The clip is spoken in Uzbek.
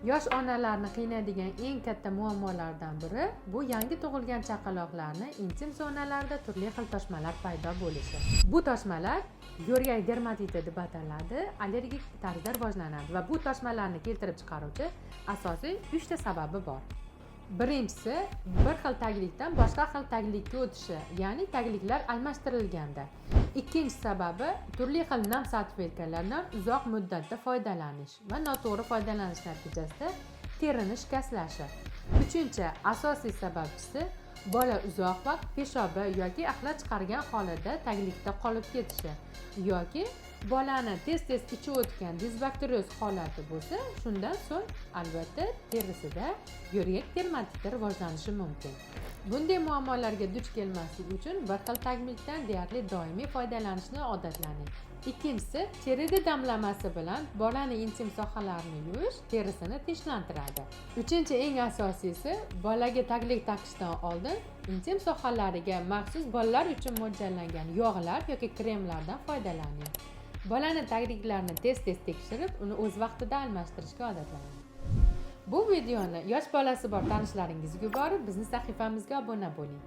Yosh onalarni qiynaydigan eng katta muammolardan biri bu yangi tug'ilgan chaqaloqlarni intim zonalarida turli xil toshmalar paydo bo'lishi. Bu toshmalar yo'rgak dermatiti deb ataladi, allergik tarzda rivojlanadi va bu toshmalarni keltirib chiqaruvchi asosiy 3 ta sababi bor. Birinchisi, bir xil taglikdan boshqa xil taglikka o'tishi, ya'ni tagliklar almashtirilganda. Ikkinchi sababi turli xil nam salfetkalardan uzoq muddatda foydalanish va noto'g'ri foydalanish natijasida terini shikastlashi. Uchinchi asosiy sababchisi bola uzoq vaqt peshobi yoki axlat chiqargan holida taglikda qolib ketishi yoki bolani tez ichib o'tgan disbakterioz holati bo'lsa, shundan so'ng albatta terisida yo'rgak dermatiti rivojlanishi mumkin. Bunday muammolarga duch kelmaslik uchun bir xil taglikdan deyarli doimiy foydalanishni odatlaning. Ikkinchisi, cherida damlamasi bilan bolani intim sohalarini yuvish terisini tinchlantiradi. Uchinchi eng asosiysi, bolaga taglik taqishdan oldin intim sohalariga maxsus bolalar uchun mo'ljallangan yog'lar yoki kremlardan foydalaning. Bolani tagliklarini tez tekshirib, uni o'z vaqtida almashtirishga odatlaning. Bu videoni yosh bolasi bor tanishlaringizga yuborib, bizning sahifamizga obuna bo'ling.